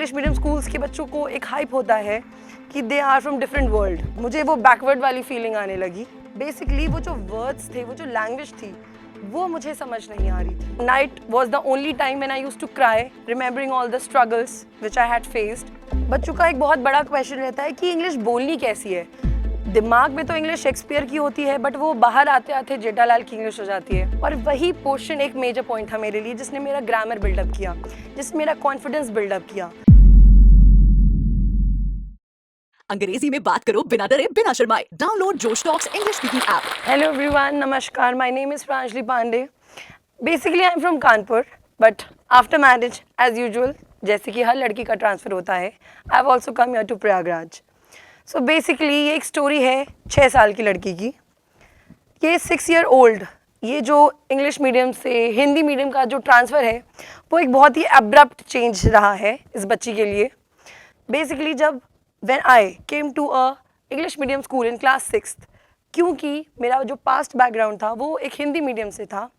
English medium schools के बच्चों को एक हाइप होता है कि they are from different world. मुझे वो बैकवर्ड वाली फीलिंग आने लगी। बेसिकली वो जो वर्ड्स थे, वो जो लैंग्वेज थी, वो मुझे समझ नहीं आ रही थी। Night was the only time when I used to cry, remembering all the struggles which I had faced. बच्चों का एक बहुत बड़ा क्वेश्चन रहता है कि इंग्लिश बोलनी कैसी है। दिमाग में तो इंग्लिश शेक्सपियर की होती है, बट वो बाहर आते आते जेठालाल की इंग्लिश हो जाती है। और वही पोर्शन एक मेजर पॉइंट था मेरे लिए, जिसने मेरा ग्रामर बिल्डअप किया, जिसने मेरा कॉन्फिडेंस बिल्डअप किया। अंग्रेजी में बात करो बिना डरे बिना शर्माए। Download Josh Talks English speaking app. Hello everyone, नमस्कार। My name is Pranjali Pandey. Basically I am from Kanpur, but after marriage as usual, जैसे कि हर लड़की का ट्रांसफर होता है, I have also come here to Prayagraj. So basically ये एक स्टोरी है 6 साल की लड़की की। ये 6 ईयर ओल्ड, ये जो इंग्लिश मीडियम से हिंदी मीडियम का जो ट्रांसफ़र है, वो एक बहुत ही अब्रप्ट चेंज रहा है इस बच्ची के लिए। बेसिकली जब when I came to a English medium school in class 6th, क्योंकि मेरा जो पास्ट बैकग्राउंड था वो एक हिंदी मीडियम से था,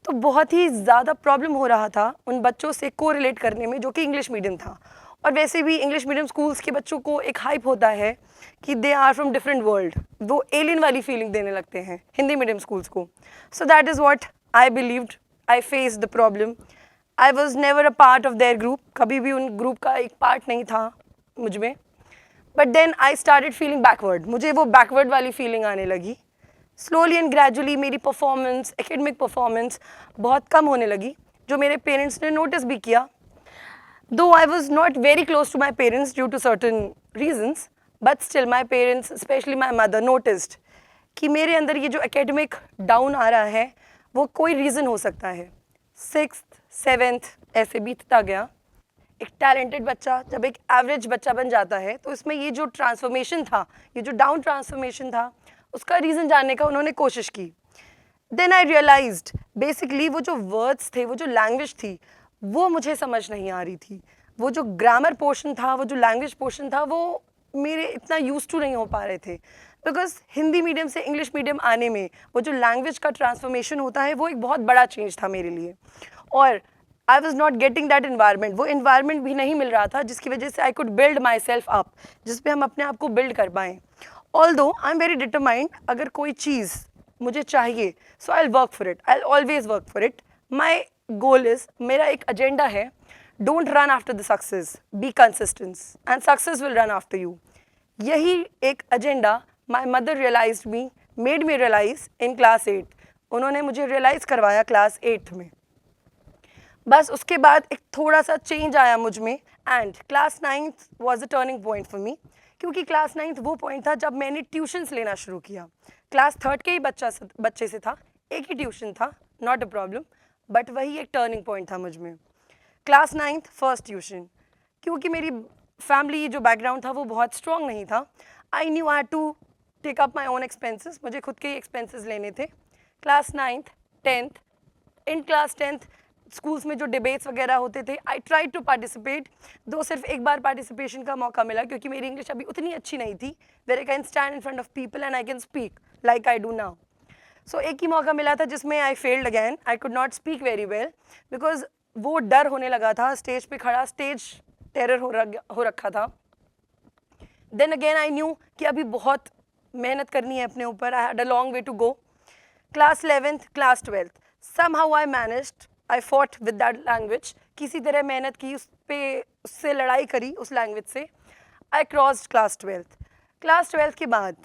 तो बहुत ही ज़्यादा प्रॉब्लम हो रहा था उन बच्चों से को रिलेट करने में जो कि इंग्लिश मीडियम था। और वैसे भी इंग्लिश मीडियम स्कूल्स के बच्चों को एक हाइप होता है कि they are from different world. वो एलियन वाली फीलिंग देने लगते हैं हिंदी मीडियम स्कूल्स को। So that is what I believed. I faced the problem. I was never a part of their group. कभी भी उन ग्रुप का एक पार्ट नहीं था मुझ में। But then I started feeling backward. मुझे वो बैकवर्ड वाली फीलिंग आने लगी। स्लोली एंड ग्रेजुअली मेरी परफॉर्मेंस, एकेडमिक परफॉर्मेंस बहुत कम होने लगी, जो मेरे पेरेंट्स ने नोटिस भी किया। Though I was not very close to my parents due to certain reasons, but still my parents, especially my mother, noticed कि मेरे अंदर ये जो एकेडमिक डाउन आ रहा है, वो कोई रीज़न हो सकता है। 6th 7th ऐसे बीतता गया। एक टैलेंटेड बच्चा जब एक एवरेज बच्चा बन जाता है, तो इसमें ये जो ट्रांसफॉर्मेशन था, ये जो डाउन ट्रांसफॉर्मेशन था, उसका रीज़न जानने का उन्होंने कोशिश की। देन आई रियलाइज्ड बेसिकली वो जो वर्ड्स थे, वो जो लैंग्वेज थी, वो मुझे समझ नहीं आ रही थी। वो जो ग्रामर पोर्शन था, वो जो लैंग्वेज पोर्शन था, वो मेरे इतना यूज टू नहीं हो पा रहे थे। बिकॉज हिंदी मीडियम से इंग्लिश मीडियम आने में वो जो लैंग्वेज का ट्रांसफॉर्मेशन होता है, वो एक बहुत बड़ा चेंज था मेरे लिए। और I was not getting that environment. वो इन्वायरमेंट भी नहीं मिल रहा था जिसकी वजह से I could build myself up, जिस पे हम अपने आप को बिल्ड कर पाएँ। Although I am very determined, अगर कोई चीज़ मुझे चाहिए, so I will work for it, I will always work for it. My goal is, मेरा एक एजेंडा है, don't run after the success, be consistent and success will run after you. यही एक agenda my mother realized me, made me realize in class 8। उन्होंने मुझे realise करवाया class 8th में। बस उसके बाद एक थोड़ा सा चेंज आया मुझ में, and class 9th was a turning point for मी। क्योंकि क्लास 9th वो पॉइंट था जब मैंने ट्यूशन्स लेना शुरू किया। क्लास 3rd के ही बच्चे से था, एक ही ट्यूशन था, नॉट अ प्रॉब्लम, बट वही एक टर्निंग पॉइंट था मुझ में। क्लास 9th फर्स्ट ट्यूशन, क्योंकि मेरी फैमिली जो बैकग्राउंड था वो बहुत स्ट्रॉन्ग नहीं था। I knew I had to take up my own expenses, मुझे खुद के ही एक्सपेंसेस लेने थे। Class 9th 10th, in class 10th schools में जो डिबेट्स वगैरह होते थे, आई ट्राई टू पार्टिसिपेट। दो सिर्फ एक बार पार्टिसिपेशन का मौका मिला, क्योंकि मेरी इंग्लिश अभी उतनी अच्छी नहीं थी where I can stand in front of people and I can speak like I do now. So एक ही मौका मिला था जिसमें I failed again. I could not speak very well because वो डर होने लगा था स्टेज पे खड़ा, स्टेज टेरर हो रखा था। देन अगेन आई न्यू कि अभी बहुत मेहनत करनी है अपने ऊपर। I had a long way to go. Class 11th class 12th somehow I managed, I fought with that language, किसी तरह मेहनत की, उस पे उससे लड़ाई करी उस लैंग्वेज से। I crossed class 12th। Class 12th के बाद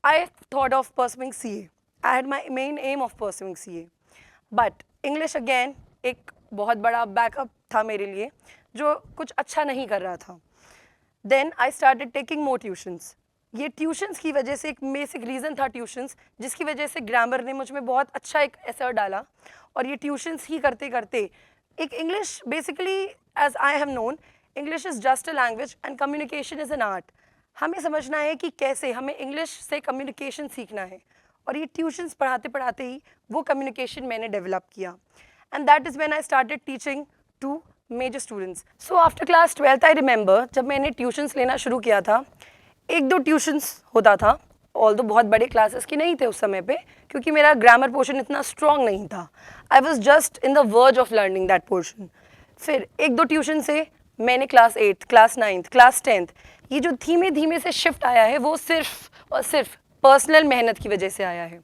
I thought of pursuing CA. I had my main aim of pursuing CA. But English again एक बहुत बड़ा बैकअप था मेरे लिए, जो कुछ अच्छा नहीं कर रहा था। Then I started taking more tuitions. ये ट्यूशन्स की वजह से एक बेसिक रीज़न था ट्यूशन्स, जिसकी वजह से ग्रामर ने मुझ में बहुत अच्छा एक असर डाला। और ये ट्यूशन्स ही करते करते एक English, basically as I have known, English is just a language and communication is an art. हमें समझना है कि कैसे हमें इंग्लिश से कम्युनिकेशन सीखना है, और ये ट्यूशन्स पढ़ाते पढ़ाते ही वो कम्युनिकेशन मैंने डेवलप किया। And that is when I started teaching to major students. So after class 12th I remember, जब मैंने ट्यूशन्स लेना शुरू किया था, 1-2 ट्यूशन्स होता था, ऑल्दो बहुत बड़े क्लासेस की नहीं थे उस समय पे, क्योंकि मेरा ग्रामर पोर्शन इतना स्ट्रॉन्ग नहीं था। I was just in the verge of learning that portion. फिर 1-2 ट्यूशन से मैंने class 8th, class 9th, class 10th, ये जो धीमे धीमे से शिफ्ट आया है वो सिर्फ और सिर्फ पर्सनल मेहनत की वजह से आया है।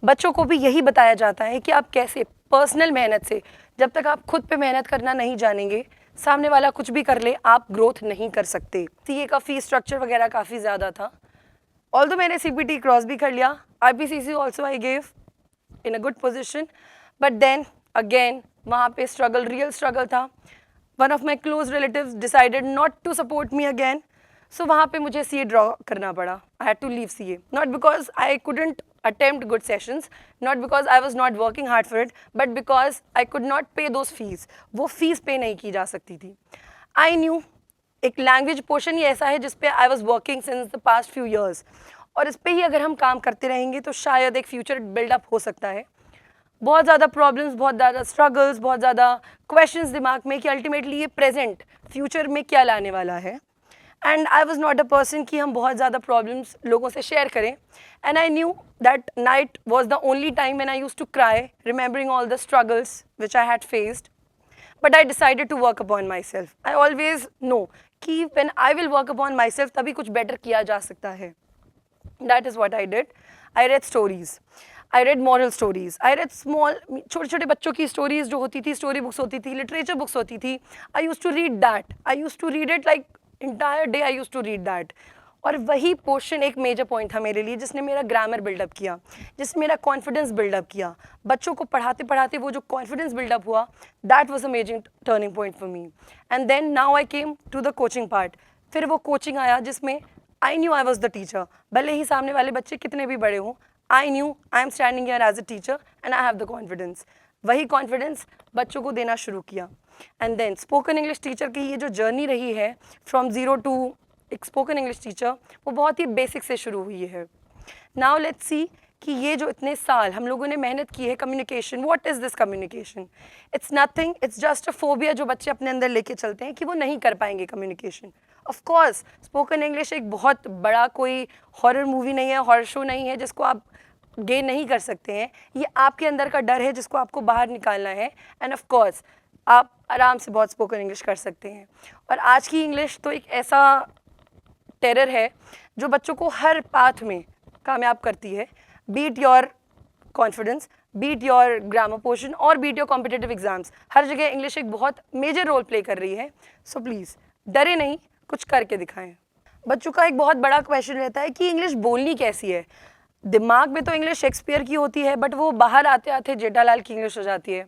बच्चों को भी यही बताया जाता है कि आप कैसे पर्सनल मेहनत से, जब तक आप खुद पे मेहनत करना नहीं जानेंगे, सामने वाला कुछ भी कर ले, आप ग्रोथ नहीं कर सकते। सीए का फीस स्ट्रक्चर वगैरह काफ़ी ज़्यादा था। ऑल्दो मैंने सीपीटी क्रॉस भी कर लिया, IPCC also I gave in a good position, but then again वहाँ पे स्ट्रगल, रियल स्ट्रगल था। One of my close relatives decided not to support me again, so वहाँ पे मुझे सीए ड्रॉ करना पड़ा। I had to leave CA, not because I couldn't attempt good sessions, not because I was not working hard for it, but because I could not pay those fees. वो fees पे नहीं की जा सकती थी। I knew एक language portion ही ऐसा है जिस पे I was working since the past few years, और इस पे ही अगर हम काम करते रहेंगे तो शायद एक फ्यूचर बिल्डअप हो सकता है। बहुत ज़्यादा प्रॉब्लम्स, बहुत ज़्यादा स्ट्रगल्स, बहुत ज़्यादा क्वेश्चंस दिमाग में कि अल्टीमेटली ये प्रेजेंट फ्यूचर में क्या लाने वाला है। And I was not a person कि हम बहुत ज़्यादा प्रॉब्लम्स लोगों से शेयर करें। And I knew that night was the only time when I used to cry, remembering all the struggles which I had faced, but I decided to work upon myself. I always know कि when I will work upon myself तभी कुछ better किया जा सकता है। That is what I did. I read stories, I read moral stories, I read small, छोटे छोटे बच्चों की स्टोरीज जो होती थी, स्टोरी बुक्स होती थी, लिटरेचर बुक्स होती थी। I use to read that, I use to read it like entire day, I use to read that. और वही पोर्शन एक मेजर पॉइंट था मेरे लिए, जिसने मेरा ग्रामर बिल्डअप किया, जिसने मेरा कॉन्फिडेंस बिल्डअप किया। बच्चों को पढ़ाते पढ़ाते वो जो कॉन्फिडेंस बिल्डअप हुआ, that was a major turning point for me. And then now I came to the coaching part. फिर वो कोचिंग आया जिसमें I knew I was the teacher, भले ही सामने वाले बच्चे कितने भी बड़े हों। I knew I am standing here as a teacher and I have the confidence. वही कॉन्फिडेंस बच्चों को देना शुरू किया। And then spoken English teacher की ये जो जर्नी रही है फ्रॉम ज़ीरो टू एक स्पोकन इंग्लिश टीचर, वो बहुत ही बेसिक से शुरू हुई है। नाउ लेट्स सी कि ये जो इतने साल हम लोगों ने मेहनत की है, communication, what is this communication? It's nothing, it's just a phobia जो बच्चे अपने अंदर लेके चलते हैं कि वो नहीं कर पाएंगे communication. Of course spoken English एक बहुत बड़ा कोई हॉरर मूवी नहीं है, हॉरर शो नहीं है जिसको आप गेन नहीं कर सकते हैं। ये आपके अंदर का डर है जिसको आपको बाहर निकालना है। एंड ऑफ कोर्स आप आराम से बहुत स्पोकन इंग्लिश कर सकते हैं। और आज की इंग्लिश तो एक ऐसा टेरर है जो बच्चों को हर पाथ में कामयाब करती है, beat your confidence, beat your grammar portion और बीट योर कॉम्पिटिटिव एग्जाम्स। हर जगह इंग्लिश एक बहुत मेजर रोल प्ले कर रही है। सो प्लीज़ डरे नहीं, कुछ करके दिखाएं। बच्चों का एक बहुत बड़ा क्वेश्चन रहता है कि इंग्लिश बोलनी कैसी है। दिमाग में तो इंग्लिश शेक्सपियर की होती है, बट वो बाहर आते आते जेठालाल की इंग्लिश हो जाती है।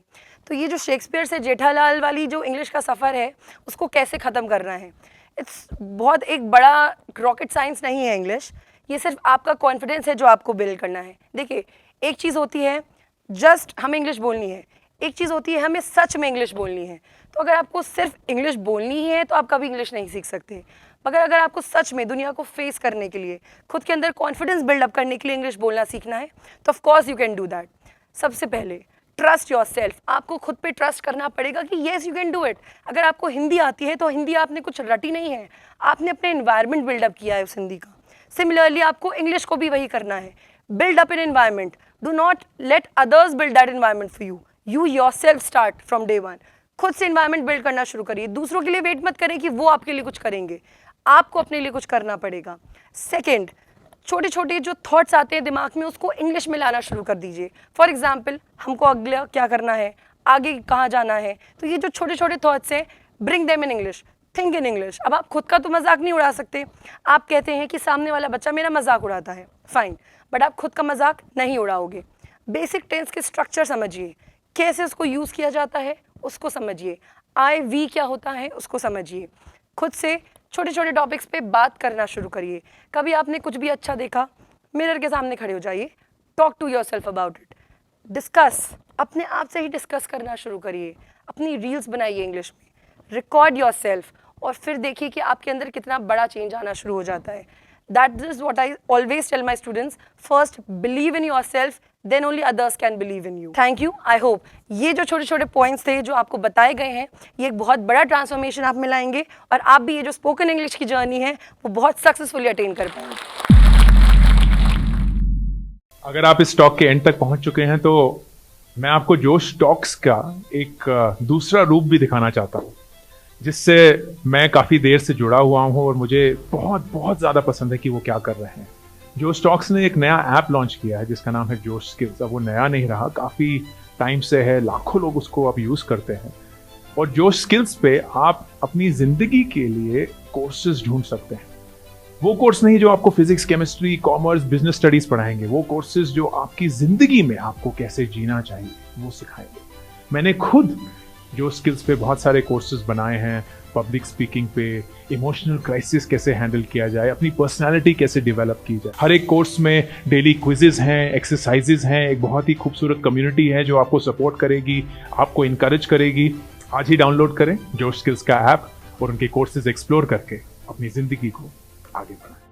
तो ये जो शेक्सपियर से जेठालाल वाली जो इंग्लिश का सफ़र है, उसको कैसे ख़त्म करना है? इट्स बहुत एक बड़ा रॉकेट साइंस नहीं है इंग्लिश। ये सिर्फ आपका कॉन्फिडेंस है जो आपको बिल्ड करना है। देखिए, एक चीज़ होती है जस्ट हमें इंग्लिश बोलनी है, एक चीज़ होती है हमें सच में इंग्लिश बोलनी है। तो अगर आपको सिर्फ इंग्लिश बोलनी ही है तो आप कभी इंग्लिश नहीं सीख सकते। मगर अगर आपको सच में दुनिया को फेस करने के लिए, खुद के अंदर कॉन्फिडेंस बिल्डअप करने के लिए इंग्लिश बोलना सीखना है, तो of course you can do that. सबसे पहले ट्रस्ट योर सेल्फ। आपको खुद पे ट्रस्ट करना पड़ेगा कि yes you can do it. अगर आपको हिंदी आती है तो हिंदी आपने कुछ रटी नहीं है, आपने अपने एनवायरनमेंट बिल्डअप किया है उस हिंदी का। सिमिलरली आपको इंग्लिश को भी वही करना है, build up an environment. Do not let others build that environment for you, you yourself start from day one. खुद से एनवायरनमेंट बिल्ड करना शुरू करिए। दूसरों के लिए वेट मत करें कि वो आपके लिए कुछ करेंगे, आपको अपने लिए कुछ करना पड़ेगा। सेकंड, छोटे छोटे जो थॉट्स आते हैं दिमाग में, उसको इंग्लिश में लाना शुरू कर दीजिए। फॉर एग्जाम्पल, हमको अगला क्या करना है, आगे कहाँ जाना है, तो ये जो छोटे छोटे थॉट्स हैं, bring them in English, think in English. अब आप खुद का तो मजाक नहीं उड़ा सकते। आप कहते हैं कि सामने वाला बच्चा मेरा मजाक उड़ाता है, फाइन, बट आप खुद का मजाक नहीं उड़ाओगे। बेसिक टेंस के स्ट्रक्चर समझिए, कैसे उसको यूज़ किया जाता है उसको समझिए, आई वी क्या होता है उसको समझिए। खुद से छोटे छोटे टॉपिक्स पे बात करना शुरू करिए। कभी आपने कुछ भी अच्छा देखा, मिरर के सामने खड़े हो जाइए, talk to yourself about it, discuss, अपने आप से ही डिस्कस करना शुरू करिए। अपनी रील्स बनाइए इंग्लिश में, रिकॉर्ड योरसेल्फ, और फिर देखिए कि आपके अंदर कितना बड़ा चेंज आना शुरू हो जाता है। That is what I always tell my students, first believe in yourself, then only others can believe in you. Thank you. I hope ये जो छोटे छोटे पॉइंट्स थे जो आपको बताए गए हैं, ये एक बहुत बड़ा ट्रांसफॉर्मेशन आप में लाएंगे और आप भी ये जो स्पोकन इंग्लिश की जर्नी है वो बहुत सक्सेसफुली अटेन कर पाएंगे। अगर आप इस टॉक के एंड तक पहुंच चुके हैं तो मैं आपको जोश टॉक्स का एक दूसरा रूप भी दिखाना चाहता हूं। जिससे मैं काफ़ी देर से जुड़ा हुआ हूँ और मुझे बहुत बहुत ज़्यादा पसंद है कि वो क्या कर रहे हैं। जोश टॉक्स ने एक नया ऐप लॉन्च किया है जिसका नाम है जोश स्किल्स। अब वो नया नहीं रहा, काफ़ी टाइम से है, लाखों लोग उसको अब यूज़ करते हैं। और जोश स्किल्स पे आप अपनी ज़िंदगी के लिए कोर्सेज ढूंढ सकते हैं। वो कोर्स नहीं जो आपको physics, chemistry, commerce, business studies पढ़ाएंगे, वो कोर्सेज जो आपकी ज़िंदगी में आपको कैसे जीना चाहिए वो सिखाएंगे। मैंने खुद जो स्किल्स पे बहुत सारे कोर्सेज बनाए हैं, पब्लिक स्पीकिंग पे, इमोशनल क्राइसिस कैसे हैंडल किया जाए, अपनी पर्सनालिटी कैसे डेवलप की जाए। हर एक कोर्स में डेली क्विजेज हैं, एक्सरसाइजेज हैं, एक बहुत ही खूबसूरत कम्युनिटी है जो आपको सपोर्ट करेगी, आपको इनकरेज करेगी। आज ही डाउनलोड करें जोश स्किल्स का ऐप और उनके कोर्सेज एक्सप्लोर करके अपनी ज़िंदगी को आगे बढ़ाएं।